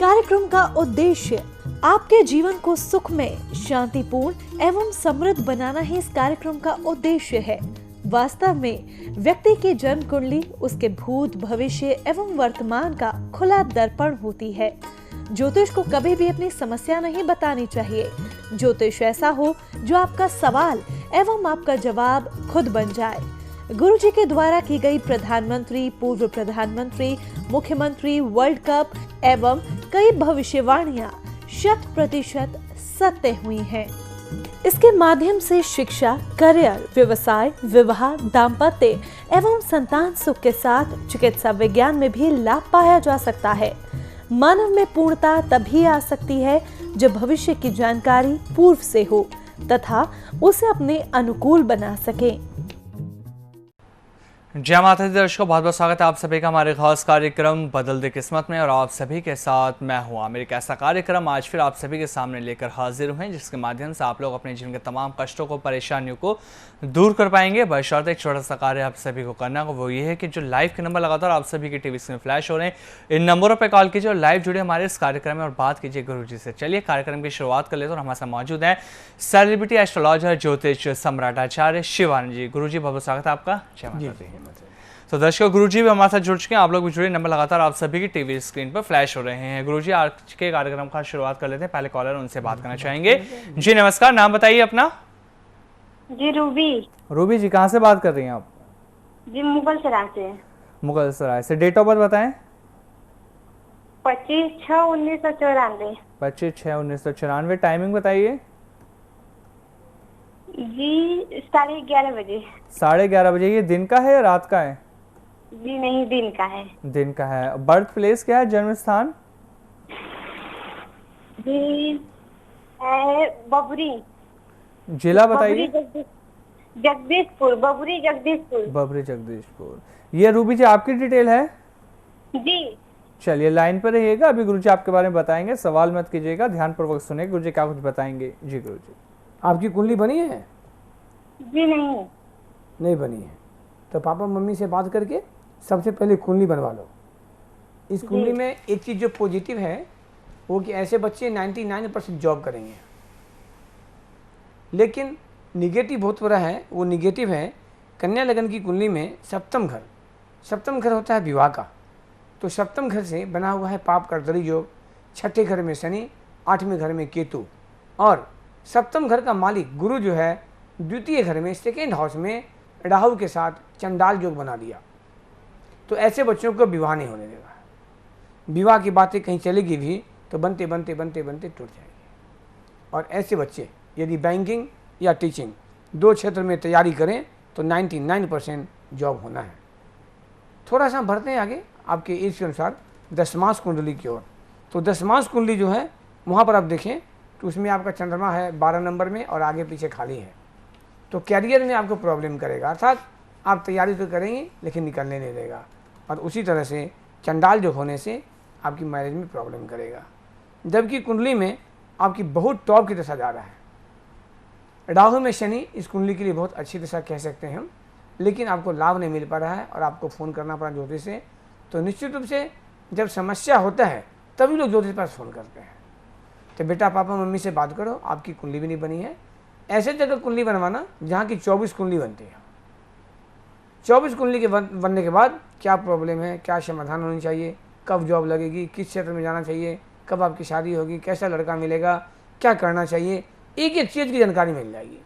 कार्यक्रम का उद्देश्य आपके जीवन को सुखमय, शांतिपूर्ण एवं समृद्ध बनाना ही इस कार्यक्रम का उद्देश्य है। वास्तव में व्यक्ति की जन्म कुंडली उसके भूत, भविष्य एवं वर्तमान का खुला दर्पण होती है। ज्योतिष को कभी भी अपनी समस्या नहीं बतानी चाहिए। ज्योतिष ऐसा हो जो आपका सवाल एवं आपका जवाब खुद बन जाए। गुरुजी के द्वारा की गई प्रधानमंत्री, पूर्व प्रधानमंत्री, मुख्यमंत्री, वर्ल्ड कप एवं कई भविष्यवाणियां 100% सत्य हुई हैं। इसके माध्यम से शिक्षा, करियर, व्यवसाय, विवाह, दाम्पत्य एवं संतान सुख के साथ चिकित्सा विज्ञान में भी लाभ पाया जा सकता है। मानव में पूर्णता तभी आ सकती है जब भविष्य की जानकारी पूर्व से हो तथा उसे अपने अनुकूल बना सके। जय माता दी दर्शकों, बहुत बहुत स्वागत है आप सभी का हमारे खास कार्यक्रम बदल दे किस्मत में। और आप सभी के साथ मैं हूं आमिर। एक ऐसा कार्यक्रम आज फिर आप सभी के सामने लेकर हाजिर हुए जिसके माध्यम से आप लोग अपने जीवन के तमाम कष्टों को, परेशानियों को दूर कर पाएंगे। बशर्ते एक छोटा सा कार्य आप सभी को करना हो, वो ये है कि जो लाइव के नंबर लगातार आप सभी की टीवी स्क्रीन में फ्लैश हो रहे हैं, इन नंबरों पर कॉल कीजिए और लाइव जुड़े हमारे इस कार्यक्रम में और बात कीजिए गुरुजी से। चलिए कार्यक्रम की शुरुआत कर लेते हैं। और हमारे साथ मौजूद है सेलिब्रिटी एस्ट्रोलॉजर, ज्योतिष सम्राट आचार्य शिवानंद जी। गुरुजी बहुत स्वागत है आपका। जय माता दी। तो दर्शकों, गुरुजी भी हमारे साथ जुड़ चुके हैं, आप लोग भी जुड़े। नंबर लगातार आप सभी की टीवी स्क्रीन पर फ्लैश हो रहे हैं। गुरुजी, आज के कार्यक्रम का शुरुआत कर लेते हैं। पहले कॉलर, उनसे बात करना चाहेंगे। जी नमस्कार, नाम बताइए अपना। जी रूबी। रूबी जी, कहाँ से बात कर रही हैं आप? जी मुगल सराय से। मुगल सराय से। डेट ऑफ बर्थ बताएं। 25/6/1994। 25/6/1994। टाइमिंग बताइए। जी 11:30 बजे। 11:30 बजे। ये दिन का है या रात का है? जी नहीं, दिन का है। दिन का है। बर्थ प्लेस क्या है, जन्म स्थान? जी है बबरी। जिला बताइए। जगदीशपुर। बबरी जगदीशपुर। बबरी जगदीशपुर। ये रूबी जी आपकी डिटेल है? जी। चलिए लाइन पर रहिएगा, अभी गुरुजी आपके बारे में बताएंगे। सवाल मत कीजिएगा, ध्यानपूर्वक सुनिए गुरुजी क्या कुछ बताएंगे। जी गुरुजी। आपकी कुंडली बनी है? जी नहीं बनी है तो पापा मम्मी से बात करके सबसे पहले कुंडली बनवा लो। इस कुंडली में एक चीज़ जो पॉजिटिव है वो कि ऐसे बच्चे 99% जॉब करेंगे। लेकिन निगेटिव बहुत बड़ा है, वो निगेटिव है कन्या लगन की कुंडली में सप्तम घर होता है विवाह का। तो सप्तम घर से बना हुआ है पाप कर्दरी योग, छठे घर में शनि, 8वें घर में केतु, और सप्तम घर का मालिक गुरु जो है द्वितीय घर में सेकेंड हाउस में राहु के साथ चंडाल योग बना दिया। तो ऐसे बच्चों को विवाह नहीं होने देगा। विवाह की बातें कहीं चलेगी भी तो बनते बनते टूट जाएगी। और ऐसे बच्चे यदि बैंकिंग या टीचिंग दो क्षेत्र में तैयारी करें तो 99% जॉब होना है। थोड़ा सा बढ़ते हैं आगे आपके एज के अनुसार दशमांश कुंडली की ओर। तो दशमांश कुंडली जो है वहाँ पर आप देखें तो उसमें आपका चंद्रमा है 12 नंबर में और आगे पीछे खाली है। तो कैरियर में आपको प्रॉब्लम करेगा, अर्थात आप तैयारी तो करेंगे लेकिन निकलने नहीं देगा। और उसी तरह से चंडाल जो होने से आपकी मैरिज में प्रॉब्लम करेगा। जबकि कुंडली में आपकी बहुत टॉप की दशा जा रहा है। राहु में शनि इस कुंडली के लिए बहुत अच्छी दशा कह सकते हैं हम, लेकिन आपको लाभ नहीं मिल पा रहा है और आपको फ़ोन करना पड़ा ज्योतिष से। तो निश्चित रूप से जब समस्या होता है तभी लोग ज्योतिष पास फ़ोन करते हैं। तो बेटा पापा मम्मी से बात करो, आपकी कुंडली भी नहीं बनी है। ऐसे जगह कुंडली बनवाना जहाँ की 24 कुंडली बनती है। 24 कुंडली के बनने के बाद क्या प्रॉब्लम है, क्या समाधान होनी चाहिए, कब जॉब लगेगी, किस क्षेत्र में जाना चाहिए, कब आपकी शादी होगी, कैसा लड़का मिलेगा, क्या करना चाहिए, एक एक चीज़ की जानकारी मिल जाएगी।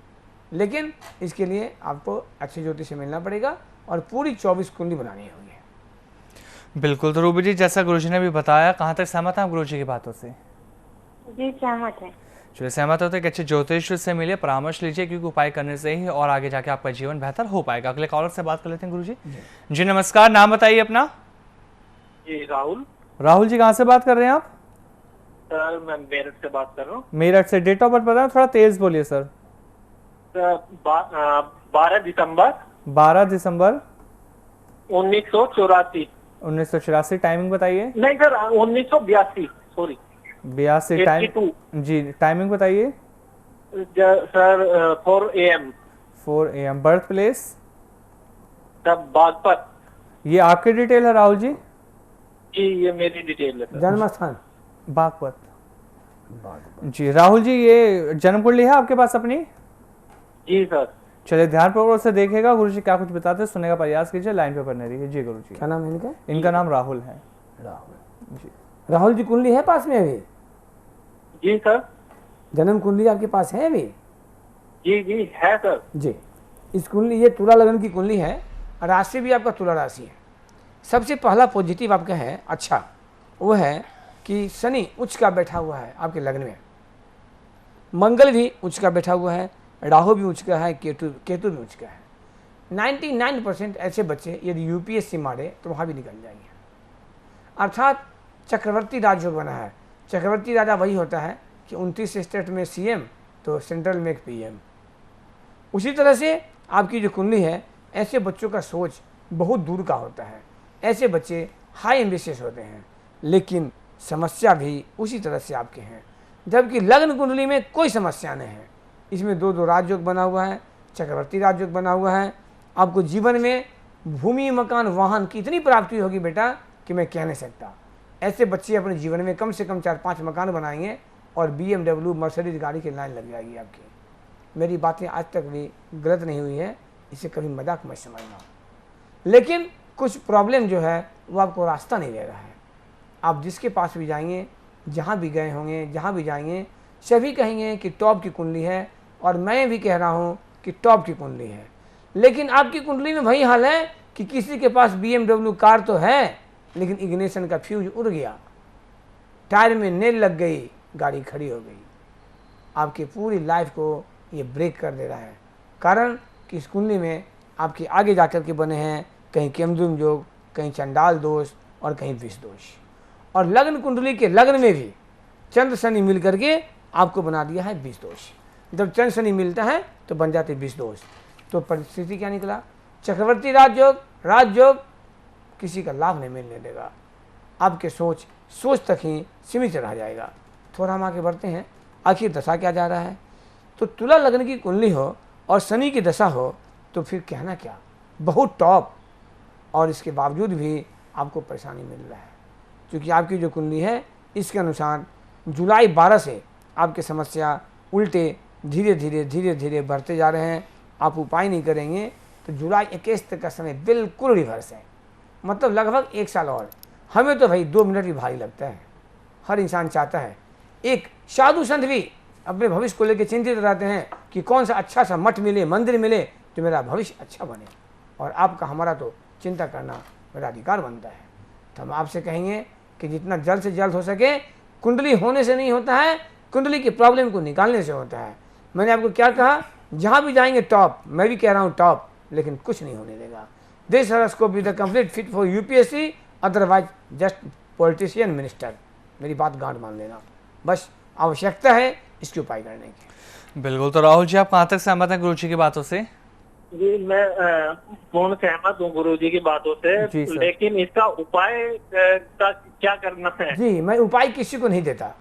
लेकिन इसके लिए आपको अच्छे ज्योतिष से मिलना पड़ेगा और पूरी 24 कुंडली बनानी होगी। बिल्कुल। तो रूबी जी, जैसा गुरुजी ने भी बताया, कहाँ तक सहमत हैं आप गुरुजी की बातों से? जी सहमत है। चलिए, सहमत होते कि अच्छे ज्योतिष से मिलिए, परामर्श लीजिए, क्योंकि उपाय करने से ही और आगे जाके आपका जीवन बेहतर हो पाएगा। अगले कॉलर से बात कर लेते हैं गुरुजी। जी नमस्कार, नाम बताइए अपना। जी राहुल। राहुल जी, कहाँ से बात कर रहे हैं आप? सर मैं मेरठ से बात कर रहा हूँ। मेरठ से। डेट ऑफ बर्थ बताएं, थोड़ा तेज बोलिए सर। 12 दिसंबर 1984। 1984। टाइमिंग बताइए। नहीं सर, 1982, सॉरी 82। टाइम जी, टाइमिंग बताइए sir. 4 AM। 4 AM। Birth place? Sir Baghpat. ये आपकी डिटेल है राहुल जी? जी ये मेरी डिटेल है सर। जन्म स्थान? बागपत। जी राहुल जी, ये जन्म कुंडली है आपके पास अपनी? जी सर। चलिए ध्यानपूर्वक से देखिएगा, गुरु जी क्या कुछ बताते हैं सुनने का प्रयास कीजिए, लाइन पे बने रहिए। जी गुरु जी। क्या नाम है इनका? इनका नाम राहुल है। राहुल। जी राहुल जी, कुंडली है पास में अभी? जी सर। जन्म कुंडली आपके पास है अभी? जी जी है सर। जी, इस कुंडली, ये तुला लगन की कुंडली है, राशि भी आपका तुला राशि है। सबसे पहला पॉजिटिव आपका है अच्छा, वो है कि शनि उच्च का बैठा हुआ है आपके लग्न में, मंगल भी उच्च का बैठा हुआ है, राहु भी उच्च का है, केतु भी उच्च का है। 99% ऐसे बच्चे यदि यूपीएससी मारे तो वहाँ भी निकल जाएंगे। अर्थात चक्रवर्ती राजयोग बना है। चक्रवर्ती राजा वही होता है कि 29 स्टेट में सीएम तो सेंट्रल में एक पीएम। उसी तरह से आपकी जो कुंडली है, ऐसे बच्चों का सोच बहुत दूर का होता है। ऐसे बच्चे हाई एम्बिशियस होते हैं, लेकिन समस्या भी उसी तरह से आपके हैं। जबकि लग्न कुंडली में कोई समस्या नहीं है, इसमें दो राजयोग बना हुआ है, चक्रवर्ती राजयोग बना हुआ है। आपको जीवन में भूमि, मकान, वाहन की इतनी प्राप्ति होगी बेटा कि मैं कह नहीं सकता। ऐसे बच्चे अपने जीवन में कम से कम 4-5 मकान बनाएंगे और BMW, मर्सिडीज गाड़ी की लाइन लग जाएगी आपकी। मेरी बातें आज तक भी गलत नहीं हुई है, इसे कभी मजाक मत समझना। लेकिन कुछ प्रॉब्लम जो है वो आपको रास्ता नहीं दे रहा है। आप जिसके पास भी जाएंगे, जहाँ भी गए होंगे, जहाँ भी जाएंगे, सभी कहेंगे कि टॉप की कुंडली है, और मैं भी कह रहा हूँ कि टॉप की कुंडली है। लेकिन आपकी कुंडली में वही हाल है कि किसी के पास BMW कार तो है, लेकिन इग्निशन का फ्यूज उड़ गया, टायर में नेल लग गई, गाड़ी खड़ी हो गई। आपकी पूरी लाइफ को ये ब्रेक कर दे रहा है। कारण कि इस कुंडली में आपके आगे जाकर के बने हैं कहीं केमद्रुम योग, कहीं चंडाल दोष और कहीं विष दोष। और लग्न कुंडली के लग्न में भी चंद्र शनि मिल करके आपको बना दिया है विष दोष। जब चंद्र शनि मिलता है तो बन जाते विष दोष। तो परिस्थिति क्या निकला? चक्रवर्ती राजयोग किसी का लाभ नहीं मिलने देगा। आपके सोच तक ही सीमित रह जाएगा। थोड़ा हम आगे बढ़ते हैं, आखिर दशा क्या जा रहा है। तो तुला लग्न की कुंडली हो और शनि की दशा हो तो फिर कहना क्या, बहुत टॉप। और इसके बावजूद भी आपको परेशानी मिल रहा है, क्योंकि आपकी जो कुंडली है इसके अनुसार जुलाई 12 से आपकी समस्या उल्टे धीरे धीरे बढ़ते जा रहे हैं। आप उपाय नहीं करेंगे तो जुलाई 21 तक का समय बिल्कुल रिवर्स है, मतलब लगभग 1 साल और। हमें तो भाई 2 मिनट भी भारी लगता है। हर इंसान चाहता है, एक साधु संत भी अपने भविष्य को लेकर चिंतित रहते हैं कि कौन सा अच्छा सा मठ मिले, मंदिर मिले तो मेरा भविष्य अच्छा बने। और आपका हमारा तो चिंता करना मेरा अधिकार बनता है। तो हम आपसे कहेंगे कि जितना जल्द से जल्द हो सके, कुंडली होने से नहीं होता है, कुंडली की प्रॉब्लम को निकालने से होता है। मैंने आपको क्या कहा, जहाँ भी जाएंगे टॉप, मैं भी कह रहा हूँ टॉप, लेकिन कुछ नहीं होने देगा। This horoscope with the complete fit for UPSC, otherwise just politician, minister. मेरी बात गांठ मान लेना, बस आवश्यकता है इसके उपाय करने की। बिल्कुल। तो राहुल जी, आप कहाँ तक सहमत हैं गुरु जी की बातों से? जी मैं पूर्ण सहमत हूँ गुरु जी की बातों जी से, सर। लेकिन इसका उपाय का क्या करना है? जी, मैं उपाय किसी को नहीं देता।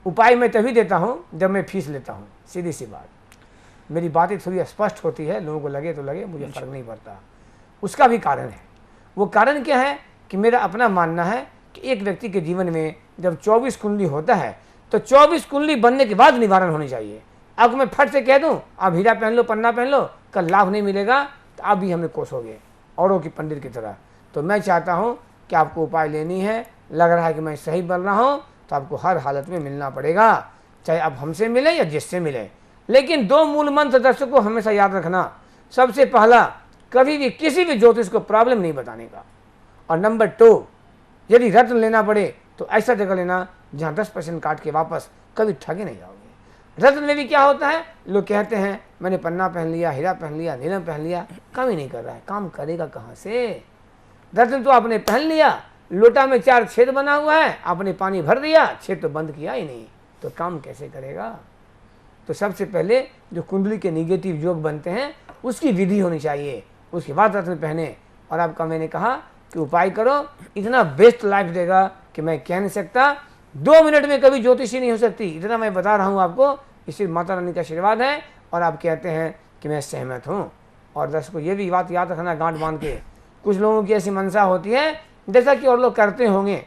उपाय मैं तभी देता हूँ जब मैं फीस लेता हूँ, सीधी सी बात। मेरी बातें थोड़ी स्पष्ट होती है, लोगों को लगे तो लगे, मुझे फर्क नहीं पड़ता। उसका भी कारण है। वो कारण क्या है कि मेरा अपना मानना है कि एक व्यक्ति के जीवन में जब 24 कुंडली होता है तो 24 कुंडली बनने के बाद निवारण होनी चाहिए। आपको मैं फट से कह दूं आप हीरा पहन लो, पन्ना पहन लो, कल लाभ नहीं मिलेगा तो आप भी हमें कोसोगे औरों की पंडित की तरह। तो मैं चाहता हूं कि आपको उपाय लेनी है। लग रहा है कि मैं सही बोल रहा हूं तो आपको हर हालत में मिलना पड़ेगा, चाहे आप हमसे मिले या जिससे मिले। लेकिन 2 मूल मंत्र दर्शकों हमेशा याद रखना। सबसे पहला, कभी भी किसी भी ज्योतिष को प्रॉब्लम नहीं बताने का। और नंबर 2, यदि रत्न लेना पड़े तो ऐसा जगह लेना जहाँ 10% काट के वापस कभी ठगे नहीं जाओगे। रत्न में भी क्या होता है, लोग कहते हैं मैंने पन्ना पहन लिया, हीरा पहन लिया, नीलम पहन लिया, काम ही नहीं कर रहा है। काम करेगा कहाँ से? रत्न तो आपने पहन लिया, लोटा में 4 छेद बना हुआ है, आपने पानी भर दिया, छेद तो बंद किया ही नहीं, तो काम कैसे करेगा? तो सबसे पहले जो कुंडली के निगेटिव योग बनते हैं उसकी विधि होनी चाहिए, उसके बाद रत्न पहने। और आपका मैंने कहा कि उपाय करो, इतना बेस्ट लाइफ देगा कि मैं कह नहीं सकता। 2 मिनट में कभी ज्योतिषी नहीं हो सकती, इतना मैं बता रहा हूँ आपको। इसी माता रानी का आशीर्वाद है और आप कहते हैं कि मैं सहमत हूँ। और दर्शकों ये भी बात याद रखना गांठ बांध के, कुछ लोगों की ऐसी मनसा होती है, जैसा कि और लोग करते होंगे,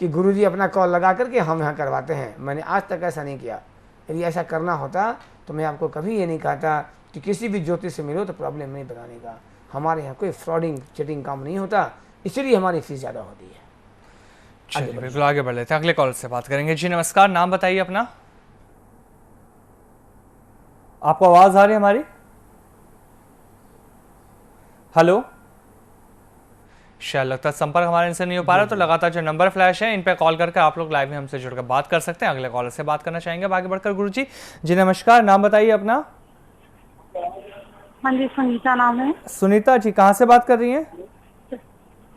कि गुरुजी अपना कॉल लगा करके हम यहाँ करवाते हैं। मैंने आज तक ऐसा नहीं किया। यदि ऐसा करना होता तो मैं आपको कभी ये नहीं कहता कि किसी भी ज्योतिष से मिलो तो प्रॉब्लम नहीं बताने का। हमारे यहाँ कोई फ्रॉडिंग चीटिंग काम नहीं होता, इसलिए हमारी फीस ज़्यादा होती है। चलिए बिल्कुल आगे बढ़ लेते हैं, अगले कॉल से बात करेंगे। जी नमस्कार, नाम बताइए अपना। आपको आवाज आ रही है हमारी? हेलो, शायद लगता है संपर्क हमारे इनसे नहीं हो पा रहा, तो लगातार जो नंबर फ्लैश है इन पे कॉल करके आप लोग लाइव में हमसे जुड़कर बात कर सकते हैं। अगले कॉलर से बात करना चाहेंगे आगे बढ़कर गुरुजी। जी नमस्कार, नाम बताइए अपना। हाँ जी, सुनीता नाम है। सुनीता जी, कहाँ से बात कर रही हैं?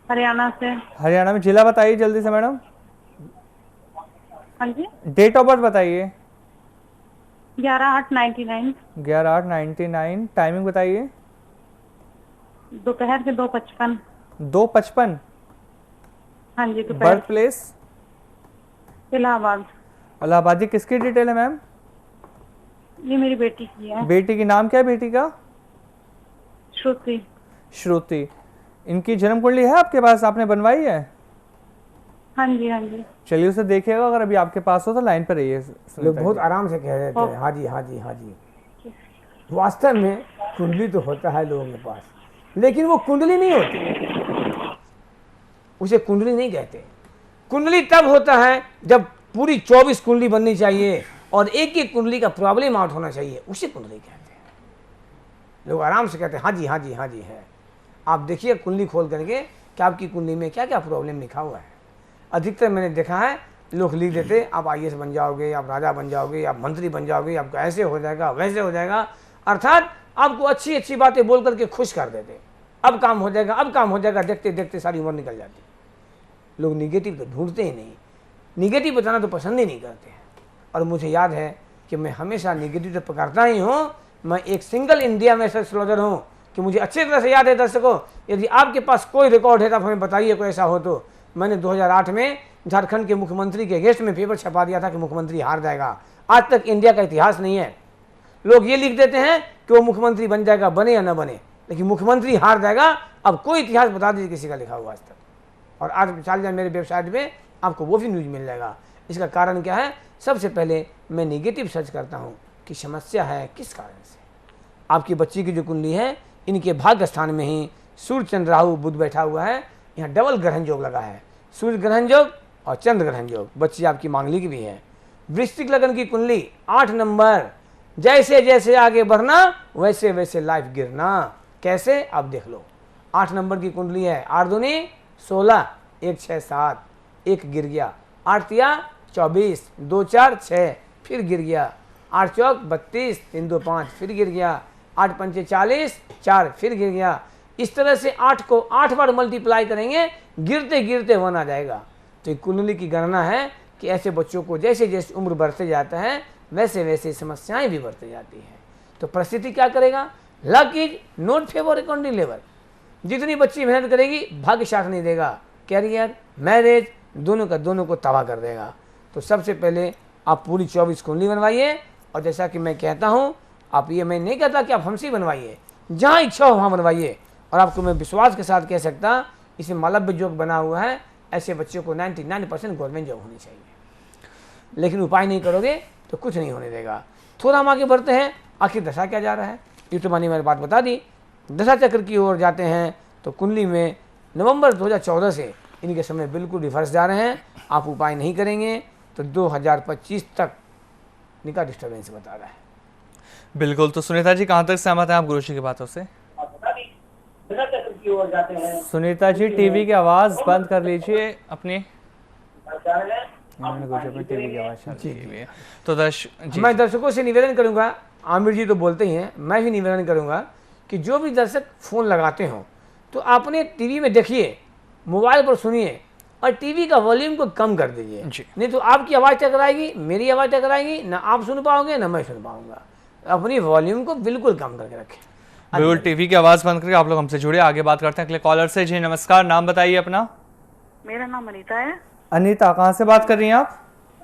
हरियाणा से। हरियाणा में। जिला बताइए जल्दी से मैडम। हाँ जी, डेट ऑफ बर्थ बताइए। 11/8/99। 11/8/99। टाइमिंग बताइए। दोपहर के 2:55। 2:55। हाँ जी, दोपहर। Birth place? इलाहाबाद। इलाहाबादी। किसकी डिटेल है मैम? ये मेरी बेटी की है। बेटी की नाम क्या है बेटी का? श्रुति। श्रुति। इनकी जन्म कुंडली है आपके पास, आपने बनवाई है? हाँ जी, हाँ जी। चलिए उसे देखिएगा, अगर अभी आपके पास हो तो लाइन पर रहिए। लोग बहुत आराम से कह रहे थे हाँ जी हाँ जी हाँ जी। वास्तव में कुंडली तो होता है लोगों के पास, लेकिन वो कुंडली नहीं होती, उसे कुंडली नहीं कहते। कुंडली तब होता है जब पूरी 24 कुंडली बननी चाहिए और एक एक कुंडली का प्रॉब्लम आउट होना चाहिए, उसे कुंडली कहते हैं। लोग आराम से कहते हैं हाँ जी हाँ जी हाँ जी है। आप देखिए कुंडली खोल करके कि आपकी कुंडली में क्या क्या प्रॉब्लम लिखा हुआ है। अधिकतर मैंने देखा है लोग लिख देते आप IAS बन जाओगे, आप राजा बन जाओगे, आप मंत्री बन जाओगे, आपको ऐसे हो जाएगा वैसे हो जाएगा, अर्थात आपको अच्छी अच्छी बातें बोल करके खुश कर देते। अब काम हो जाएगा, अब काम हो जाएगा, देखते देखते सारी उम्र निकल जाती। लोग निगेटिव तो ढूंढते ही नहीं, निगेटिव बताना तो पसंद ही नहीं करते हैं। और मुझे याद है कि मैं हमेशा निगेटिव तो पकड़ता ही हूँ। मैं एक सिंगल इंडिया में ऐसा स्लोगन हूँ कि मुझे अच्छी तरह से याद है। दर्शकों, यदि आपके पास कोई रिकॉर्ड है तो आप हमें बताइए कोई ऐसा हो तो। मैंने 2008 में झारखंड के मुख्यमंत्री के अगेंस्ट में पेपर छपा दिया था कि मुख्यमंत्री हार जाएगा। आज तक इंडिया का इतिहास नहीं है। लोग ये लिख देते हैं कि वो मुख्यमंत्री बन जाएगा, बने या न बने, लेकिन मुख्यमंत्री हार जाएगा। अब कोई इतिहास बता दीजिए किसी का लिखा हुआ आज तक। और आज चल जाए मेरे वेबसाइट पे, आपको वो भी न्यूज़ मिल जाएगा। इसका कारण क्या है? सबसे पहले मैं निगेटिव सर्च करता हूँ कि समस्या है किस कारण से। आपकी बच्ची की जो कुंडली है, इनके भाग्य स्थान में ही सूर्य चंद्र राहु बुध बैठा हुआ है। यहाँ डबल ग्रहण योग लगा है, सूर्य ग्रहण योग और चंद्र ग्रहण योग। बच्ची आपकी मांगलिक भी है। वृश्चिक लगन की कुंडली 8 नंबर। जैसे जैसे आगे बढ़ना वैसे वैसे लाइफ गिरना। कैसे? आप देख लो। 8 नंबर की कुंडली है। 8 दूनी 16, 1 6 7, 1 गिर गया। 8 तिया 24, 2 4 6, फिर गिर गया। 8 चौक 32, 3 2 5, फिर गिर गया। 8 पंचे 40, 4, फिर गिर गया। इस तरह से 8 को 8 बार मल्टीप्लाई करेंगे, गिरते गिरते 1 आ जाएगा। तो ये कुंडली की गणना है कि ऐसे बच्चों को जैसे जैसे उम्र बढ़ते जाता है वैसे वैसे समस्याएं भी बढ़ती जाती हैं। तो परिस्थिति क्या करेगा? Luck is not favour according level. जितनी बच्ची मेहनत करेगी भाग्य साथ नहीं देगा। कैरियर, मैरिज दोनों को तबाह कर देगा। तो सबसे पहले आप पूरी 24 कुंडली बनवाइए। और जैसा कि मैं कहता हूँ, आप ये मैं नहीं कहता कि आप हमसे बनवाइए, जहाँ इच्छा हो वहाँ बनवाइए। और आपको मैं विश्वास के साथ कह सकता, इसे मालव्य योग बना हुआ है। ऐसे बच्चों को 99% गवर्नमेंट जॉब होनी चाहिए। लेकिन उपाय नहीं करोगे तो कुछ नहीं होने देगा। थोड़ा हम आगे बढ़ते हैं, आखिर दशा क्या जा रहा है, ये तो मैंने बात बता दी। दशा चक्र की ओर जाते हैं तो कुंडली में नवंबर 2014 से इनके समय बिल्कुल रिवर्स जा रहे हैं। आप उपाय नहीं करेंगे तो 2025 तक इनका डिस्टर्बेंस बता रहा है। बिल्कुल। तो सुनीता जी कहाँ तक सहमत हैं आप गुरुजी की बातों से? सुनीता जी टीवी की आवाज बंद कर लीजिए अपनी। टीवी की आवाज जी। तो मैं दर्शकों से निवेदन करूंगा, आमिर जी तो बोलते ही हैं, मैं भी निवेदन करूंगा कि जो भी दर्शक फोन लगाते हो तो आपने टीवी में देखिए, मोबाइल पर सुनिए और टीवी का वॉल्यूम को कम कर दीजिए। नहीं तो आपकी आवाज़ टकराएगी, मेरी आवाज़ टकराएगी, ना आप सुन पाओगे ना मैं सुन पाऊंगा। अपनी वॉल्यूम को बिल्कुल कम करके रखें। बिल्कुल टीवी की आवाज़ बंद करके आप लोग हमसे जुड़े। आगे बात करते हैं अगले कॉलर से। जी नमस्कार, नाम बताइए अपना। मेरा नाम अनीता है। अनीता, कहाँ से बात कर रही हैं आप?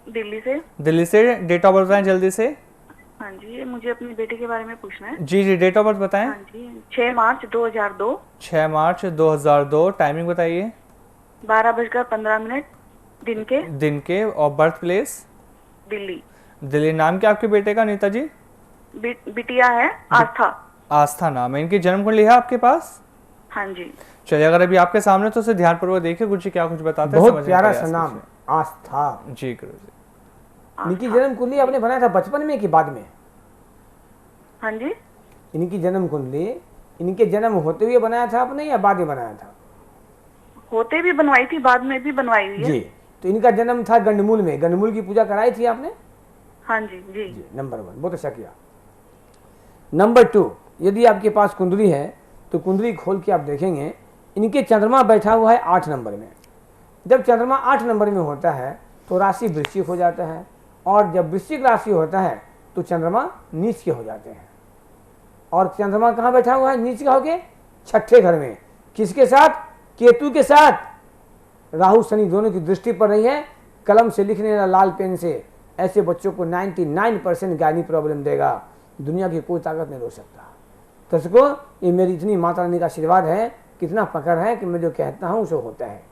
दिल्ली से। दिल्ली से। डेट ऑफ बर्थ बताएं जल्दी से। हाँ जी, मुझे अपनी बेटी के बारे में पूछना है। जी जी, डेट ऑफ बर्थ बताएं। हाँ जी, 6 मार्च 2002। 6 मार्च 2002। टाइमिंग बताइए। 12:15। दिन के और बर्थ प्लेस? दिल्ली। दिल्ली। नाम क्या आपके बेटे का अनीता जी? बिटिया है आस्था। आस्था नाम है। इनकी जन्म कुंडली है आपके पास? हाँ जी। चलिए, अगर अभी आपके सामने तो उसे ध्यानपूर्वक देखिए गुरु जी क्या कुछ बताते हैं। बहुत प्यारा सा नाम आस्था। जी गुरु जी। इनकी जन्म कुंडली आपने बनाया था बचपन में कि बाद में? हाँ जी। इनकी जन्म कुंडली इनके जन्म होते हुए बनाया था आपने या बाद में बनाया था? होते भी बनवाई थी, बाद में भी बनवाई हुई है। जी। तो इनका जन्म था गंडमूल में। गंडमूल की पूजा कराई थी आपने? हाँ जी। जी। जी, नंबर 1 बहुत अच्छा किया। नंबर 2, यदि आपके पास कुंडली है तो कुंडली खोल के आप देखेंगे इनके चंद्रमा बैठा हुआ है 8 नंबर में। जब चंद्रमा 8 नंबर में होता है तो राशि वृश्चिक हो जाता है, और जब वृश्चिक राशि होता है तो चंद्रमा नीच के हो जाते हैं। और चंद्रमा कहाँ बैठा हुआ है नीच का होके? 6ठे घर में। किसके साथ? केतु के साथ। राहु शनि दोनों की दृष्टि पड़ रही है। कलम से लिखने वाला लाल पेन से ऐसे बच्चों को 99% गायनी प्रॉब्लम देगा। दुनिया की कोई ताकत नहीं रोक सकता। दर्शकों, ये मेरी इतनी माता रानी का आशीर्वाद है, कितना पकड़ है कि मैं जो कहता हूँ सो होता है।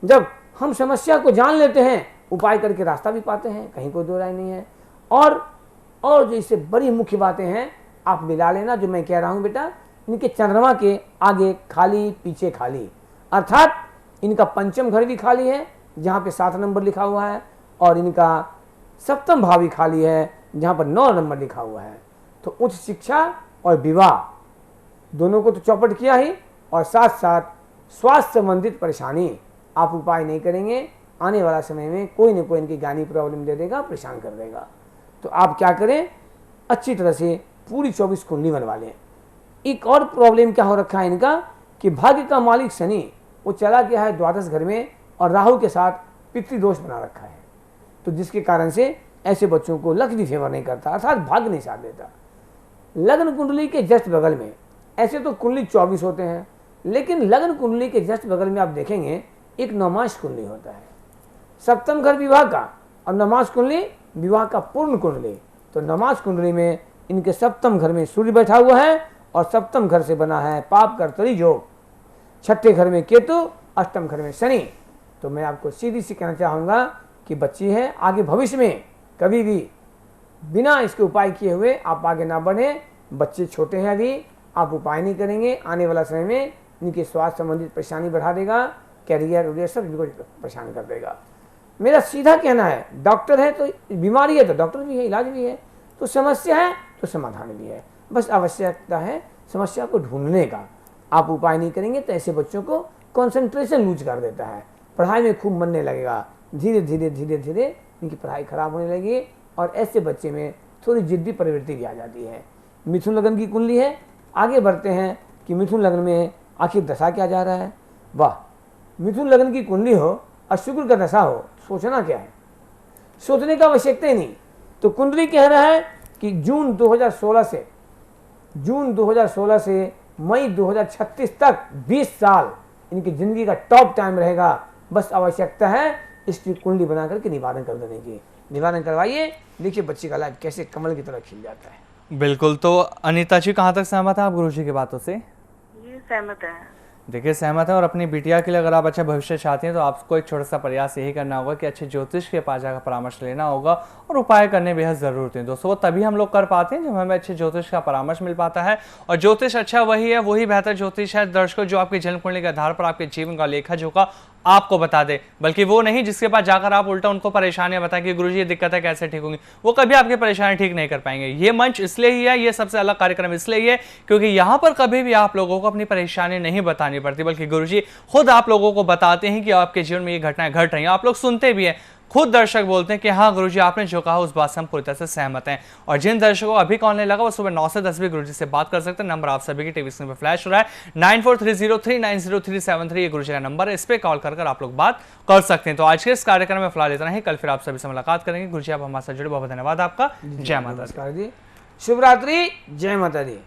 जब हम समस्या को जान लेते हैं, उपाय करके रास्ता भी पाते हैं, कहीं कोई दो राय नहीं है। और जो इससे बड़ी मुख्य बातें हैं आप मिला लेना जो मैं कह रहा हूँ बेटा। इनके चंद्रमा के आगे खाली, पीछे खाली, अर्थात इनका पंचम घर भी खाली है जहाँ पे 7 नंबर लिखा हुआ है, और इनका सप्तम भाव भी खाली है जहाँ पर 9 नंबर लिखा हुआ है। तो उच्च शिक्षा और विवाह दोनों को तो चौपट किया ही, और साथ साथ स्वास्थ्य संबंधित परेशानी आप उपाय नहीं करेंगे, आने वाला समय में कोई न कोई इनकी गानी प्रॉब्लम दे देगा, परेशान कर देगा। तो आप क्या करें, अच्छी तरह से पूरी 24 कुंडली बनवा लें। एक और प्रॉब्लम क्या हो रखा है इनका कि भाग्य का मालिक शनि वो चला गया है द्वादश घर में, और राहु के साथ पितृदोष बना रखा है। तो जिसके कारण से ऐसे बच्चों को लक भी फेवर नहीं करता, अर्थात भाग्य नहीं साथ देता। लग्न कुंडली के जस्ट बगल में, ऐसे तो कुंडली 24 होते हैं, लेकिन लग्न कुंडली के जस्ट बगल में आप देखेंगे एक नवमास कुंडली होता है। सप्तम घर विवाह का और नवमास कुंडली विवाह का पूर्ण कुंडली। तो नवमास कुंडली में इनके सप्तम घर में सूर्य बैठा हुआ है, और सप्तम घर से बना है पाप कर्तरी योग। 6ठे घर में केतु, अष्टम घर में शनि। तो मैं आपको सीधी सी कहना चाहूँगा कि बच्ची है, आगे भविष्य में कभी भी बिना इसके उपाय किए हुए आप आगे ना बढ़े। बच्चे छोटे हैं, अभी आप उपाय नहीं करेंगे, आने वाला समय में इनके स्वास्थ्य संबंधित परेशानी बढ़ा देगा, कैरियर वगैरह सब इनको परेशान कर देगा। मेरा सीधा कहना है, डॉक्टर है तो बीमारी है तो डॉक्टर भी है, इलाज भी है, तो समस्या है तो समाधान भी है। बस आवश्यकता है समस्या को ढूंढने का। आप उपाय नहीं करेंगे तो ऐसे बच्चों को कंसंट्रेशन लूज कर देता है, पढ़ाई में खूब मन नहीं लगेगा, धीरे धीरे धीरे धीरे इनकी पढ़ाई खराब होने लगी, और ऐसे बच्चे में थोड़ी जिद्दी प्रवृत्ति भी आ जाती है। मिथुन लगन की कुंडली है। आगे बढ़ते हैं कि मिथुन लगन में आखिर दशा क्या जा रहा है। वाह, मिथुन लगन की कुंडली हो और शुक्र का दशा हो, सोचना क्या है, सोचने का आवश्यकता ही नहीं। तो कुंडली कह रहा है कि जून 2016 से मई 2036 तक 20 साल इनकी जिंदगी का टॉप टाइम रहेगा। बस आवश्यकता है इसकी कुंडली बना करके निवारण कर देने की। निवारण करवाइए, देखिए बच्चे का लाइफ कैसे कमल की तरह खिल जाता है। बिल्कुल। तो अनीता जी कहाँ तक सहमत है आप गुरु जी की बातों से? ये सहमत है। देखिए सहमत है, और अपनी बिटिया के लिए अगर आप अच्छा भविष्य चाहते हैं तो आपको एक छोटा सा प्रयास यही करना होगा कि अच्छे ज्योतिष के पास जाकर परामर्श लेना होगा, और उपाय करने बेहद ज़रूरत है दोस्तों। तभी हम लोग कर पाते हैं जब हमें अच्छे ज्योतिष का परामर्श मिल पाता है, और ज्योतिष अच्छा वही बेहतर ज्योतिष है दर्शकों जो आपकी जन्म कुंडली के आधार पर आपके जीवन का लेखा जोखा आपको बता दे, बल्कि वो नहीं जिसके पास जाकर आप उल्टा उनको परेशानियां बताएं कि गुरुजी ये दिक्कत है कैसे ठीक होंगी। वो कभी आपकी परेशानी ठीक नहीं कर पाएंगे। ये मंच इसलिए ही है, ये सबसे अलग कार्यक्रम इसलिए ही है क्योंकि यहाँ पर कभी भी आप लोगों को अपनी परेशानी नहीं बतानी पड़ती, बल्कि गुरुजी खुद आप लोगों को बताते हैं कि आपके जीवन में ये घटनाएं घट रही हैं। आप लोग सुनते भी हैं, खुद दर्शक बोलते हैं कि हाँ गुरुजी आपने जो कहा उस बात से हम पूरी तरह से सहमत हैं। और जिन दर्शकों को अभी कॉल नहीं लगा वो सुबह 9 से 10 भी गुरुजी से बात कर सकते हैं। नंबर आप सभी की टीवी स्क्रीन पर फ्लैश हो रहा है 9430390373। ये गुरुजी का नंबर है, इस पे कॉल कर आप लोग बात कर सकते हैं। तो आज के इस कार्यक्रम में फिलहाल इतना ही, कल फिर आप सभी से मुलाकात करेंगे। गुरुजी आप हमारे साथ जुड़े, बहुत धन्यवाद आपका। जय माता दी, शुभ रात्रि, जय माता दी।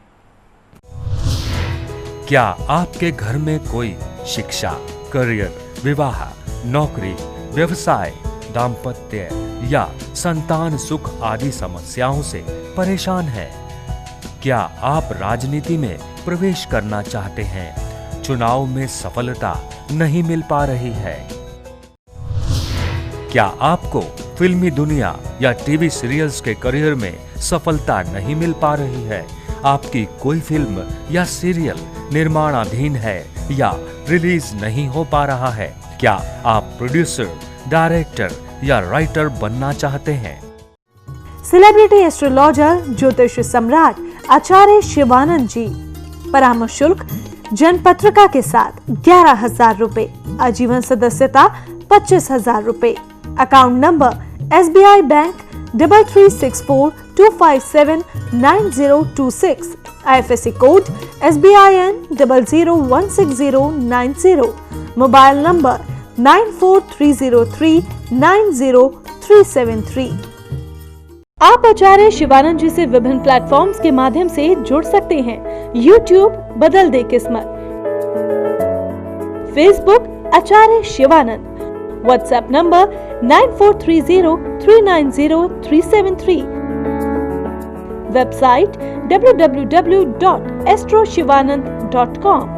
क्या आपके घर में कोई शिक्षा, करियर, विवाह, नौकरी, व्यवसाय, दाम्पत्य या संतान सुख आदि समस्याओं से परेशान है? क्या आप राजनीति में प्रवेश करना चाहते हैं? चुनाव में सफलता नहीं मिल पा रही है? क्या आपको फिल्मी दुनिया या टीवी सीरियल्स के करियर में सफलता नहीं मिल पा रही है? आपकी कोई फिल्म या सीरियल निर्माणाधीन है या रिलीज नहीं हो पा रहा है? क्या आप प्रोड्यूसर, डायरेक्टर या राइटर बनना चाहते हैं? सेलिब्रिटी एस्ट्रोलॉजर ज्योतिष सम्राट आचार्य शिवानंद जी। परामर्श शुल्क जनपत्रिका के साथ 11,000 रुपए, आजीवन सदस्यता 25,000 रुपए। Account number SBI bank 336425799026, IFSC code SBIN 0016090, mobile number 9430390373। आप आचार्य शिवानंद जी से विभिन्न प्लेटफॉर्म्स के माध्यम से जुड़ सकते हैं। YouTube बदल दे किस्मत, Facebook Acharya Shivanand, WhatsApp number 9430390373, website www.astroshivanand.com।